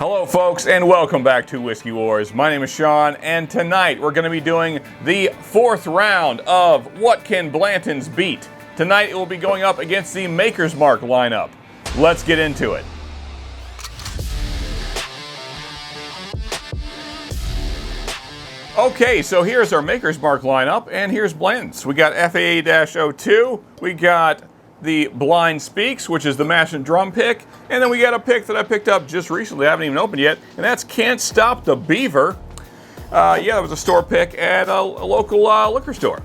Hello folks, and welcome back to Whiskey Wars. My name is Sean, and tonight we're going to be doing the fourth round of What Can Blantons Beat? Tonight it will be going up against the Maker's Mark lineup. Let's get into it. Okay, so here's our Maker's Mark lineup, and here's Blanton's. We got FAA-02, we got the Blind Speaks, which is the mash and drum pick, and then we got a pick that I picked up just recently, I haven't even opened yet, and that's Can't Stop the Beaver. Yeah, that was a store pick at a local liquor store.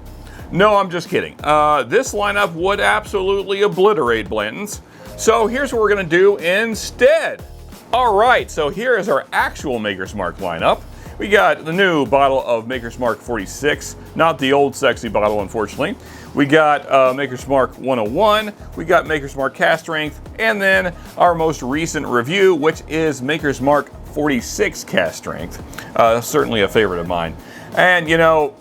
No, I'm just kidding. This lineup would absolutely obliterate Blanton's. So here's what we're gonna do instead. All right, so here is our actual Maker's Mark lineup. We got the new bottle of Maker's Mark 46, not the old sexy bottle, unfortunately. We got Maker's Mark 101, we got Maker's Mark Cask Strength, and then our most recent review, which is Maker's Mark 46 Cask Strength. Certainly a favorite of mine. And you know,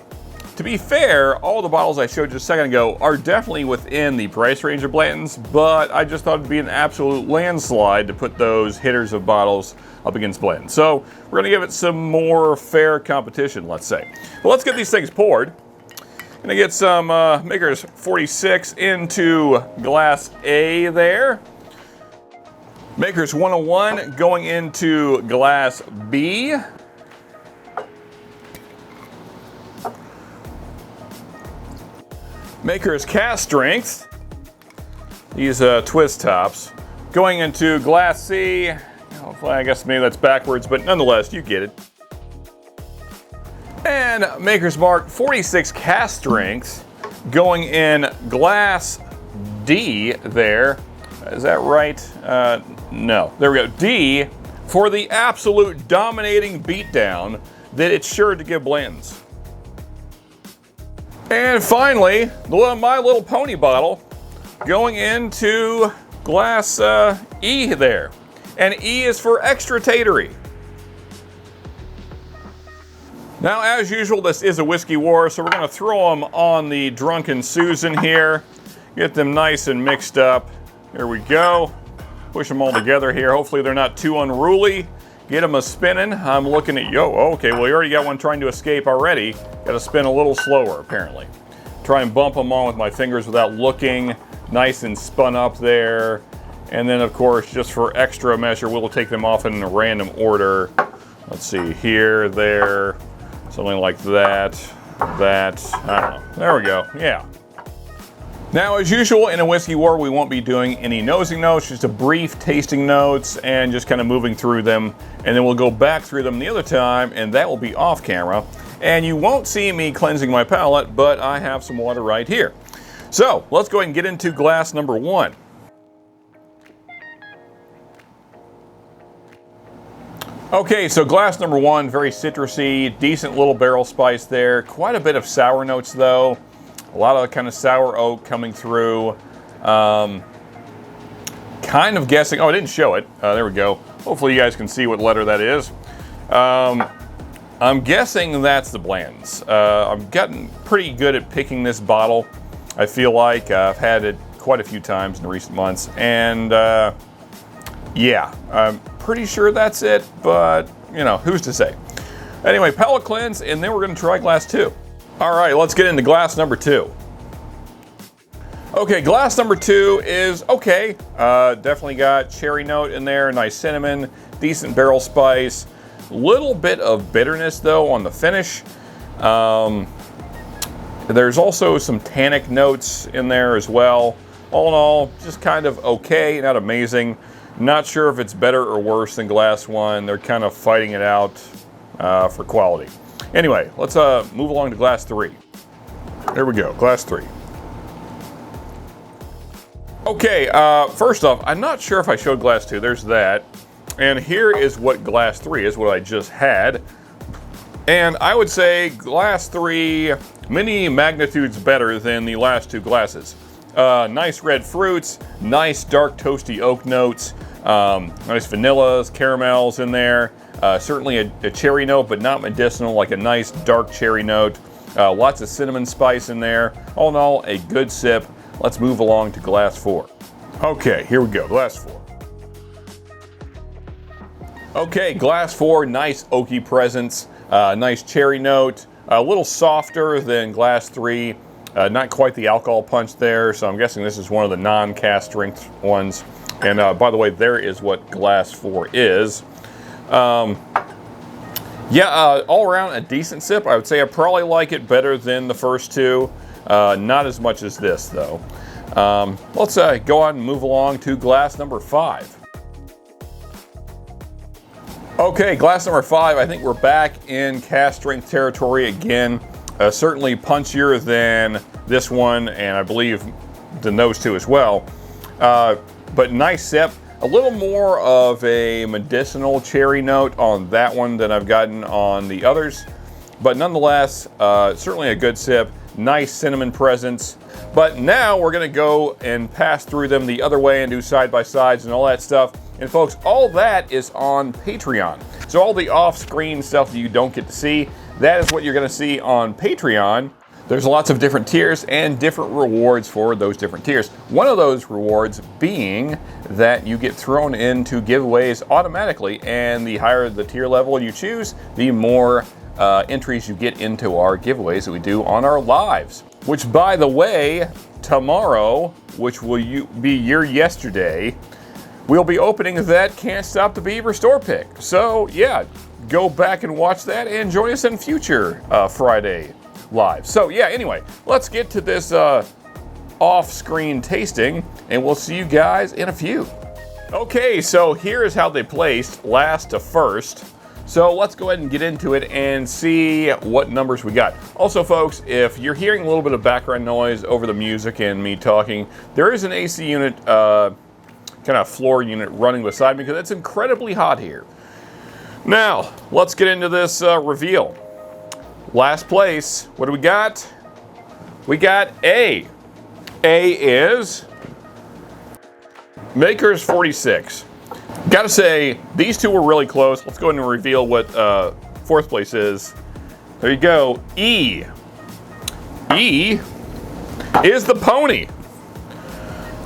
to be fair, all the bottles I showed just a second ago are definitely within the price range of Blanton's, but I just thought it'd be an absolute landslide to put those hitters of bottles up against Blanton. So we're gonna give it some more fair competition, let's say. But let's get these things poured. Gonna get some Maker's 46 into glass A there. Maker's 101 going into glass B. Maker's Cask Strength, these twist tops, going into glass C. Well, I guess maybe that's backwards, but nonetheless, you get it. And Maker's Mark 46 Cask Strength going in glass D there. Is that right? No. There we go. D for the absolute dominating beatdown that it's sure to give Blanton's. And finally, the My Little Pony bottle going into glass E there. And E is for extra tatery. Now, as usual, this is a whiskey war, so we're gonna throw them on the Drunken Susan here. Get them nice and mixed up. Here we go. Push them all together here. Hopefully they're not too unruly. Get them a spinning. I'm looking at, okay, well, you already got one trying to escape already. Gotta spin a little slower, apparently. Try and bump them on with my fingers without looking. Nice and spun up there. And then, of course, just for extra measure, we'll take them off in a random order. Let's see, here, there, something like that, I don't know. There we go, yeah. Now, as usual, in a whiskey war, we won't be doing any nosing notes, just a brief tasting notes and just kind of moving through them. And then we'll go back through them the other time, and that will be off camera. And you won't see me cleansing my palate, but I have some water right here. So, let's go ahead and get into glass number 1. Okay, so glass number 1, very citrusy, decent little barrel spice there. Quite a bit of sour notes though. A lot of kind of sour oak coming through. Kind of guessing, I didn't show it. There we go. Hopefully you guys can see what letter that is. I'm guessing that's the Blanton's. I've gotten pretty good at picking this bottle. I feel like I've had it quite a few times in recent months. And yeah, I'm pretty sure that's it, but you know, who's to say? Anyway, palate cleanse, and then we're gonna try glass 2. All right, let's get into glass number 2. Okay, glass number 2 is okay. Definitely got cherry note in there, nice cinnamon, decent barrel spice. Little bit of bitterness though on the finish. There's also some tannic notes in there as well. All in all, just kind of okay, not amazing. Not sure if it's better or worse than glass 1. They're kind of fighting it out for quality. Anyway, let's move along to glass 3. There we go, glass 3. Okay, first off, I'm not sure if I showed glass 2. There's that. And here is what glass 3 is, what I just had. And I would say glass 3 many magnitudes better than the last 2 glasses. Nice red fruits, nice dark toasty oak notes, nice vanillas, caramels in there. Certainly a cherry note, but not medicinal, like a nice dark cherry note. Lots of cinnamon spice in there. All in all, a good sip. Let's move along to glass 4. Okay, here we go, glass 4. Okay, glass 4, nice oaky presence, nice cherry note, a little softer than glass 3, not quite the alcohol punch there, so I'm guessing this is one of the non-cask strength ones. And by the way, there is what glass 4 is. All around a decent sip. I would say I probably like it better than the first two, not as much as this though. Let's go on and move along to glass number 5. Okay, glass number 5, I think we're back in cask strength territory again. Certainly punchier than this one, and I believe than those two as well. But nice sip. A little more of a medicinal cherry note on that one than I've gotten on the others. But nonetheless, certainly a good sip. Nice cinnamon presence. But now we're going to go and pass through them the other way and do side-by-sides and all that stuff. And folks, all that is on Patreon. So all the off-screen stuff that you don't get to see, that is what you're going to see on Patreon. There's lots of different tiers and different rewards for those different tiers. One of those rewards being that you get thrown into giveaways automatically, and the higher the tier level you choose, the more entries you get into our giveaways that we do on our lives. Which, by the way, tomorrow, which will be your yesterday, we'll be opening that Can't Stop the Beaver store pick. So yeah, go back and watch that and join us in future Friday live. So yeah, anyway, let's get to this off-screen tasting, and we'll see you guys in a few. Okay, so here's how they placed last to first. So let's go ahead and get into it and see what numbers we got. Also, folks, if you're hearing a little bit of background noise over the music and me talking, there is an AC unit, kind of floor unit running beside me because it's incredibly hot here. Now, let's get into this reveal. Last place, what do we got? We got A. A is Maker's 46. Gotta say, these two were really close. Let's go ahead and reveal what fourth place is. There you go, E. E is the Pony.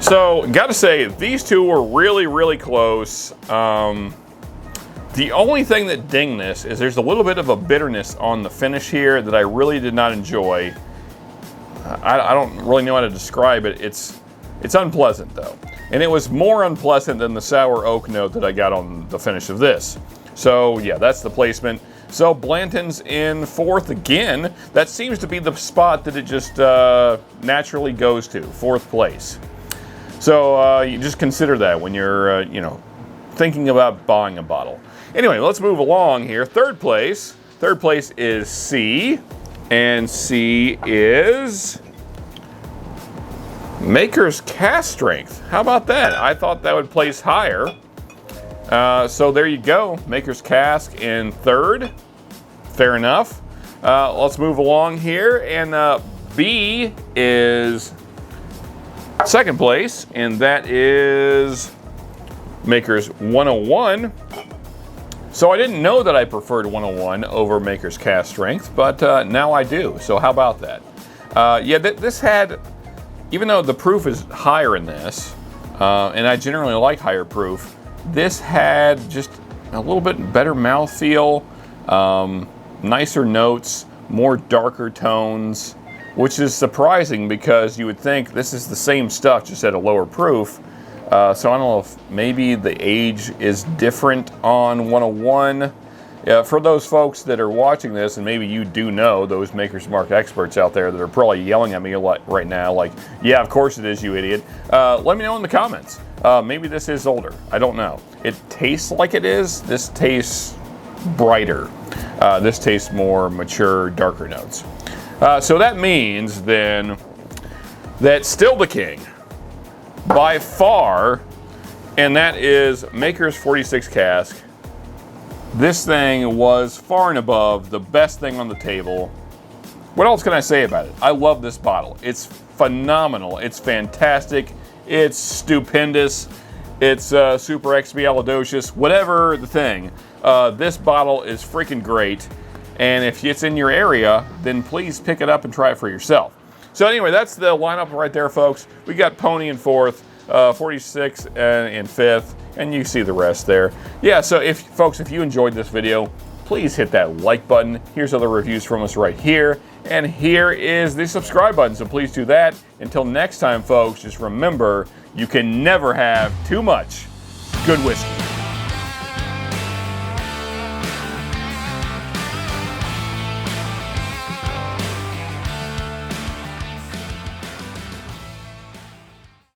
So, gotta say, these two were really, really close. The only thing that dinged this is there's a little bit of a bitterness on the finish here that I really did not enjoy. I don't really know how to describe it. It's unpleasant though. And it was more unpleasant than the sour oak note that I got on the finish of this. So yeah, that's the placement. So Blanton's in fourth again. That seems to be the spot that it just naturally goes to, fourth place. So you just consider that when you're, thinking about buying a bottle. Anyway, let's move along here. Third place. Third place is C. And C is Maker's Cask Strength. How about that? I thought that would place higher. So there you go. Maker's Cask in third. Fair enough. Let's move along here. And B is second place. And that is Maker's 101. So I didn't know that I preferred 101 over Maker's Cask Strength, but now I do. So how about that? This had, even though the proof is higher in this, and I generally like higher proof, this had just a little bit better mouthfeel, nicer notes, more darker tones, which is surprising because you would think this is the same stuff just at a lower proof. So I don't know if maybe the age is different on 101. For those folks that are watching this, and maybe you do know, those Maker's Mark experts out there that are probably yelling at me right now, like, yeah, of course it is, you idiot. Let me know in the comments. Maybe this is older. I don't know. It tastes like it is. This tastes brighter. This tastes more mature, darker notes. So that means then that still the king, by far, and that is Maker's 46 cask. This thing was far and above the best thing on the table. What else can I say about it? I love this bottle. It's phenomenal. It's fantastic. It's stupendous. It's super expialidocious. Whatever the thing. This bottle is freaking great. And if it's in your area, then please pick it up and try it for yourself. So anyway, that's the lineup right there, folks. We got Pony in fourth, 46 in 5th, and you see the rest there. Yeah, so folks, if you enjoyed this video, please hit that like button. Here's other reviews from us right here. And here is the subscribe button, so please do that. Until next time, folks, just remember, you can never have too much good whiskey.